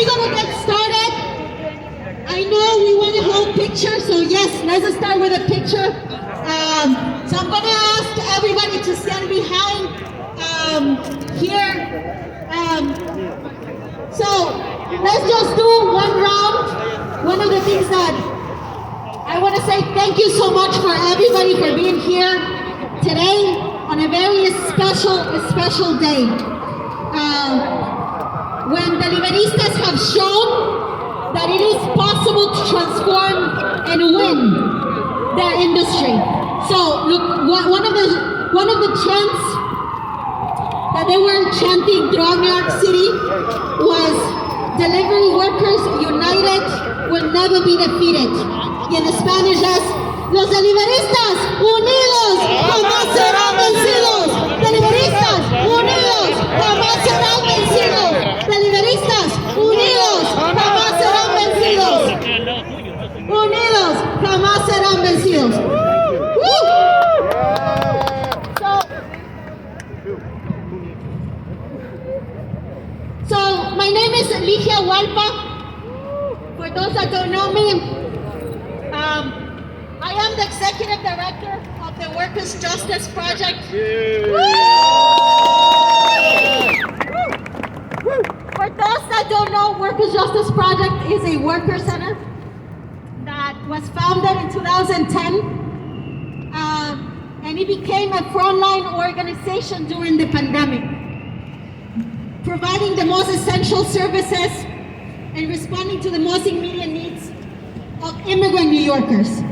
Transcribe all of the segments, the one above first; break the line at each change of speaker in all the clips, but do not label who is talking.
we're gonna get started. I know we want a whole picture, so yes, let's start with a picture. So I'm gonna ask everybody to stand behind here. So let's just do one round. One of the things that I want to say thank you so much for everybody for being here today on a very special day. When the Liberistas have shown that it is possible to transform and win their industry. So look, one of the chants that they were chanting throughout New York City was "Delivery workers united will never be defeated." Y en Spanish es "Los deliveristas unidos jamás serán vencidos. Deliveristas unidos jamás serán vencidos. Deliveristas unidos jamás serán vencidos. Unidos jamás serán vencidos." So my name is Ligia Hualpa. For those that don't know me, I am the executive director of the Workers' Justice Project. For those that don't know, Workers' Justice Project is a worker center that was founded in 2010, and it became a frontline organization during the pandemic, providing the most essential services and responding to the most immediate needs of immigrant New Yorkers.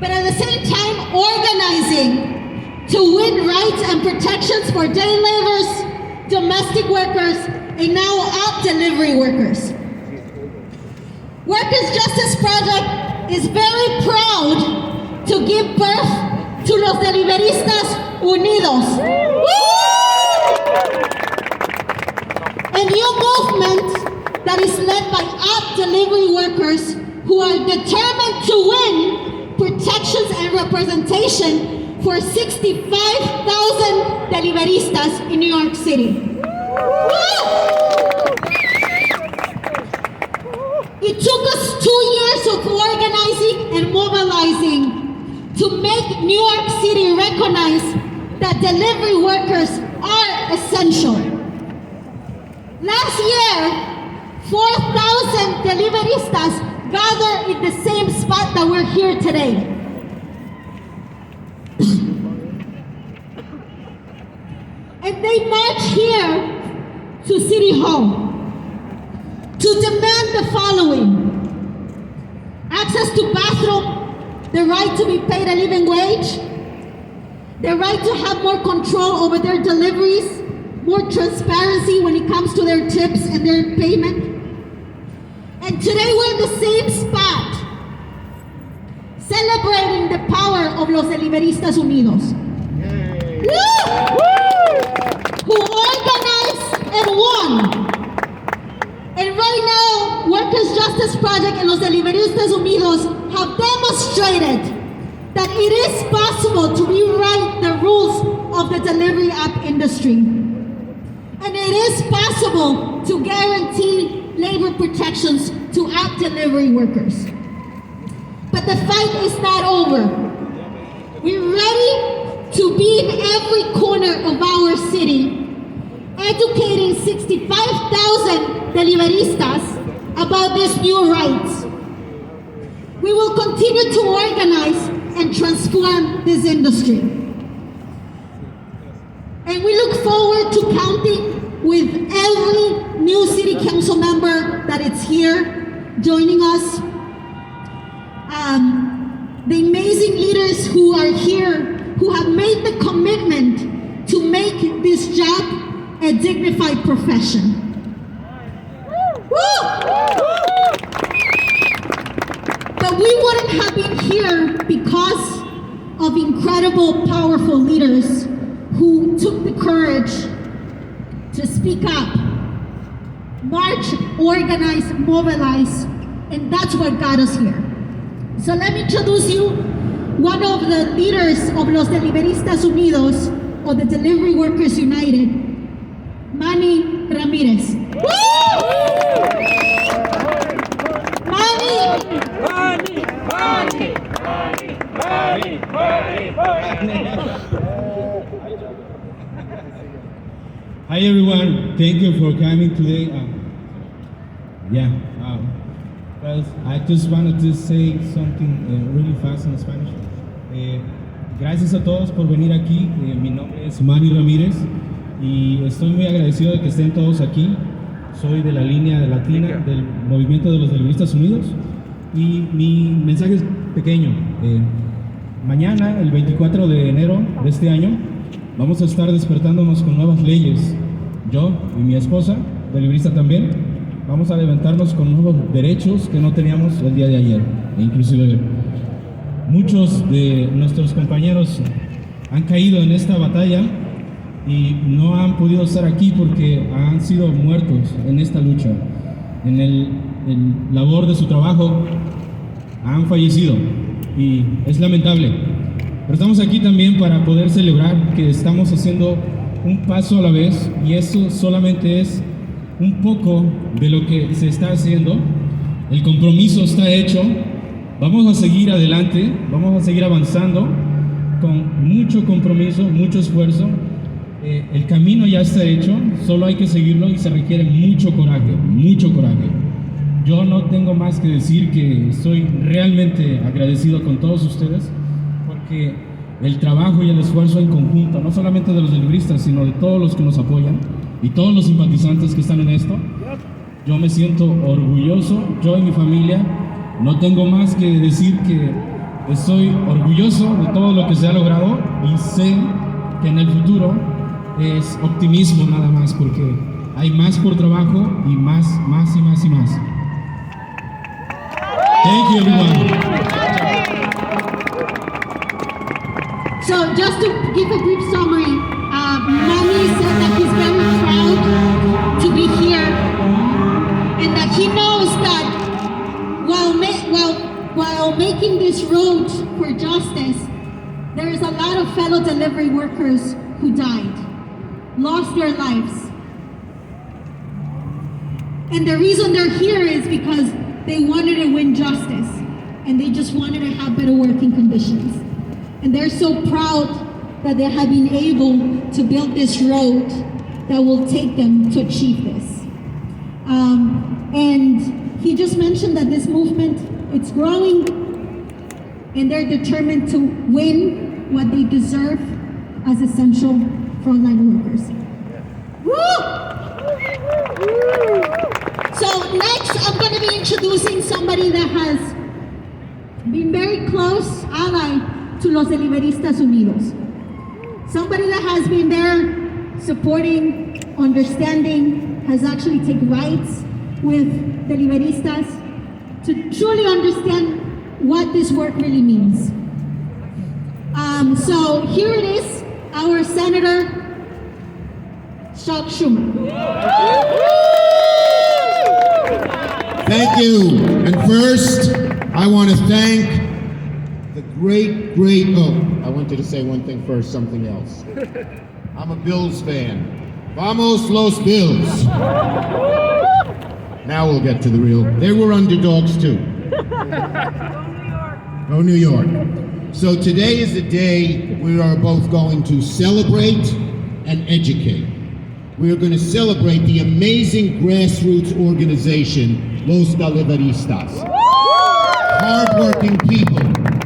But at the same time, organizing to win rights and protections for day laborers, domestic workers, and now app delivery workers. Workers' Justice Project is very proud to give birth to Los Deliveristas Unidos. A new movement that is led by app delivery workers who are determined to win protections and representation for 65,000 deliveristas in New York City. It took us 2 years of organizing and mobilizing to make New York City recognize that delivery workers are essential. Last year, 4,000 deliveristas gathered in the same spot that we're here today. And they marched here to City Hall to demand the following: access to bathroom, the right to be paid a living wage, the right to have more control over their deliveries, more transparency when it comes to their tips and their payment. And today we're in the same spot, celebrating the power of Los Deliveristas Unidos. Who organized and won. And right now, Workers' Justice Project and Los Deliveristas Unidos have demonstrated that it is possible to rewrite the rules of the delivery app industry. And it is possible to guarantee labor protections to app delivery workers. But the fight is not over. We're ready to be in every corner of our city, educating 65,000 deliveristas about these new rights. We will continue to organize and transform this industry. And we look forward to counting with every new city council member that is here joining us. The amazing leaders who are here, who have made the commitment to make this job a dignified profession. But we wouldn't have been here because of incredible, powerful leaders who took the courage to speak up, march, organize, mobilize, and that's what got us here. So let me introduce you one of the leaders of Los Deliveristas Unidos, or the Delivery Workers United, Manny Ramirez. Woo!
Hi everyone, thank you for coming today. Well, I just wanted to say something really fast in Spanish. Gracias a todos por venir aquí. Mi nombre es Manny Ramírez y estoy muy agradecido de que estén todos aquí. Soy de la línea latina del Movimiento de los Deliveristas Unidos y mi mensaje es pequeño. Mañana, el 24 de enero de este año, vamos a estar despertándonos con nuevas leyes. Yo y mi esposa, deliberista también, vamos a levantarnos con nuevos derechos que no teníamos el día de ayer. E inclusive muchos de nuestros compañeros han caído en esta batalla y no han podido estar aquí porque han sido muertos en esta lucha. En el labor de su trabajo han fallecido y es lamentable. Pero estamos aquí también para poder celebrar que estamos haciendo un paso a la vez y eso solamente es un poco de lo que se está haciendo. El compromiso está hecho, vamos a seguir adelante, vamos a seguir avanzando con mucho compromiso, mucho esfuerzo. El camino ya está hecho, solo hay que seguirlo y se requiere mucho coraje, mucho coraje. Yo no tengo más que decir que estoy realmente agradecido con todos ustedes porque el trabajo y el esfuerzo en conjunto, no solamente de los deliberistas, sino de todos los que nos apoyan y todos los simpatizantes que están en esto, yo me siento orgulloso, yo y mi familia, no tengo más que decir que estoy orgulloso de todo lo que se ha logrado y sé que en el futuro es optimismo nada más, porque hay más por trabajo y más y más y más. Thank you, everyone.
So just to give a brief summary, Manny said that he's very proud to be here and that he knows that while making this road for justice, there is a lot of fellow delivery workers who died, lost their lives. And the reason they're here is because they wanted to win justice and they just wanted to have better working conditions. And they're so proud that they have been able to build this road that will take them to achieve this. And he just mentioned that this movement, it's growing and they're determined to win what they deserve as essential frontline workers. Woo! So next, I'm going to be introducing somebody that has been very close ally to Los Deliveristas Unidos. Somebody that has been there supporting, understanding, has actually taken rights with Deliveristas to truly understand what this work really means. So here it is, our Senator Chuck Schumer.
Thank you. And first, I want to thank the great, I wanted to say one thing first, something else. I'm a Bills fan. Vamos los Bills. Now we'll get to the real. They were underdogs too. Go New York. So today is the day we are both going to celebrate and educate. We are going to celebrate the amazing grassroots organization, Los Deliveristas. Hardworking people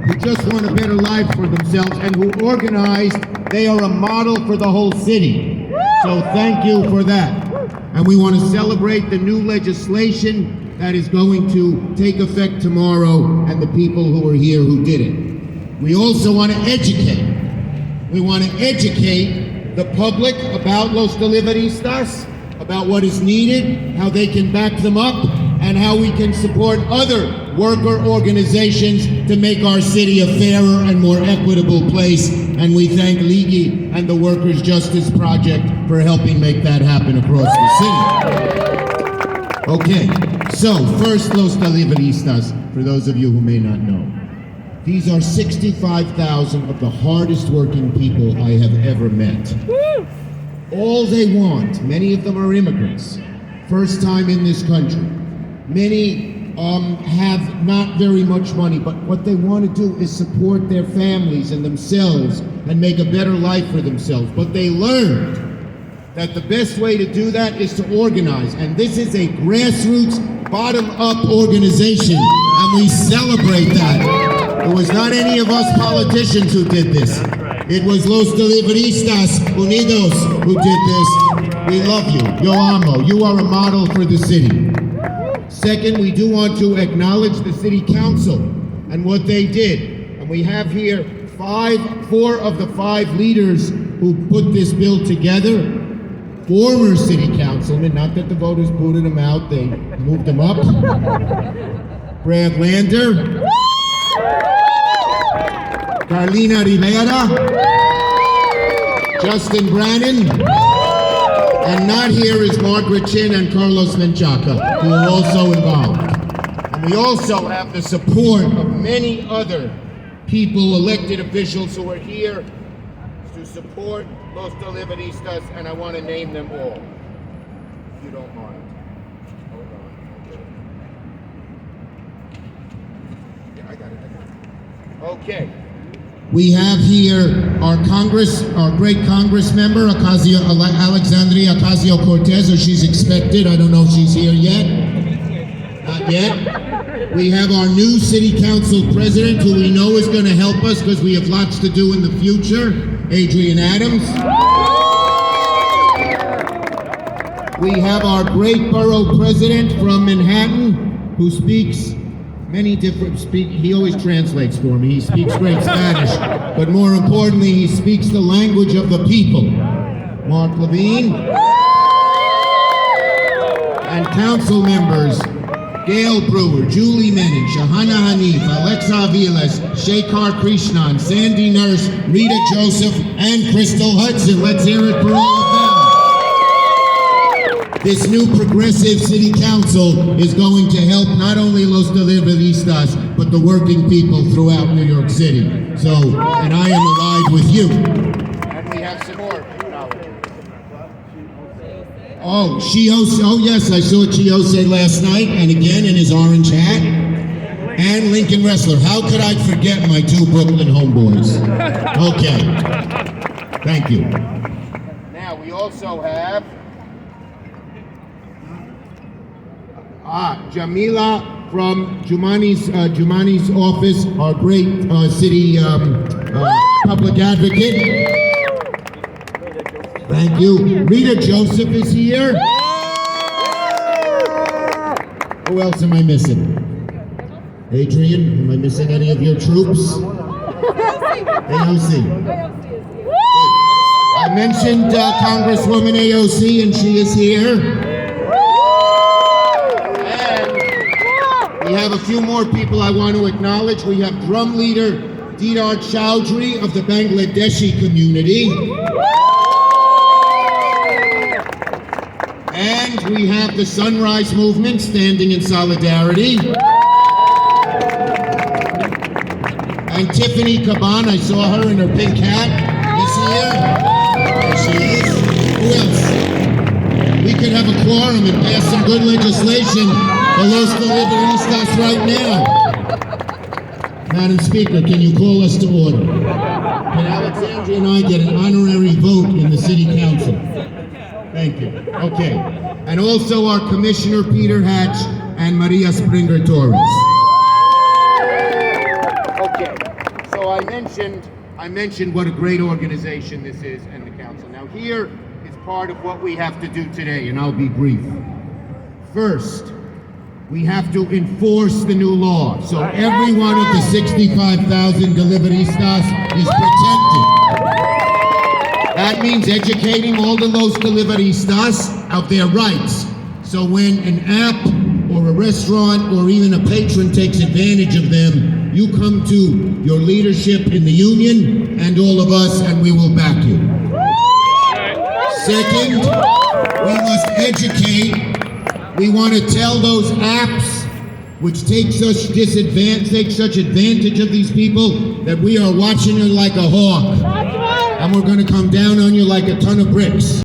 who just want a better life for themselves and who organized. They are a model for the whole city. So thank you for that. And we want to celebrate the new legislation that is going to take effect tomorrow and the people who are here who did it. We also want to educate. We want to educate the public about Los Deliveristas, about what is needed, how they can back them up, and how we can support other worker organizations to make our city a fairer and more equitable place. And we thank Ligi and the Workers' Justice Project for helping make that happen across the city. Okay, so first Los Deliveristas, for those of you who may not know. These are 65,000 of the hardest working people I have ever met. All they want, many of them are immigrants, first time in this country. Many have not very much money, but what they want to do is support their families and themselves and make a better life for themselves. But they learned that the best way to do that is to organize. And this is a grassroots, bottom-up organization, and we celebrate that. It was not any of us politicians who did this. It was Los Deliveristas Unidos who did this. We love you. Yo amo. You are a model for the city. Second, we do want to acknowledge the city council and what they did. And we have here four of the 5 leaders who put this bill together. Former city councilmen, not that the voters booted them out, they moved them up. Brad Lander, Carlina Rivera, Justin Brannan, and not here is Margaret Chin and Carlos Menchaca, who are also involved. And we also have the support of many other people, elected officials who are here to support Los Deliveristas, and I want to name them all, if you don't mind. Hold on. Yeah, I got it. Okay. We have here our great Congress member, Alexandria Ocasio-Cortez, or she's expected. I don't know if she's here yet. Not yet. We have our new city council president, who we know is going to help us because we have lots to do in the future, Adrian Adams. We have our great borough president from Manhattan, who speaks many different, he always translates for me. He speaks great Spanish, but more importantly, he speaks the language of the people. Mark Levine. And council members, Gail Brewer, Julie Menin, Shahana Hanif, Alexa Aviles, Shekhar Krishnan, Sandy Nurse, Rita Joseph, and Crystal Hudson. Let's hear it for all of them. This new progressive city council is going to help not only Los Deliveristas, but the working people throughout New York City. So, and I am allied with you. And we have some more. Oh, Chiose, oh yes, I saw Chiose last night, and again in his orange hat. And Lincoln Wrestler. How could I forget my 2 Brooklyn homeboys? Okay. Thank you. Now, we also have Jamila from Jumani's office, our great city public advocate. Thank you. Rita Joseph is here. Who else am I missing? Adrian, am I missing any of your troops? AOC. I mentioned Congresswoman AOC, and she is here. We have a few more people I want to acknowledge. We have drum leader Didar Chowdhury of the Bangladeshi community. And we have the Sunrise Movement standing in solidarity. And Tiffany Caban, I saw her in her pink hat this year. There she is. Who else? We could have a quorum and pass some good legislation for Los Deliveristas right now. Madam Speaker, can you call us to order? Can Alexandria and I get an honorary vote in the City Council? Thank you. Okay. And also our Commissioner Peter Hatch and Maria Springer Torres. Okay. So I mentioned what a great organization this is and the council. Now here is part of what we have to do today, and I'll be brief. First, we have to enforce the new law, so every one of the 65,000 Deliveristas is protected. That means educating all the Los Deliveristas of their rights. So when an app or a restaurant or even a patron takes advantage of them, you come to your leadership in the union and all of us, and we will back you. Second, we must educate. We want to tell those apps which take such advantage of these people that we are watching you like a hawk. And we're going to come down on you like a ton of bricks.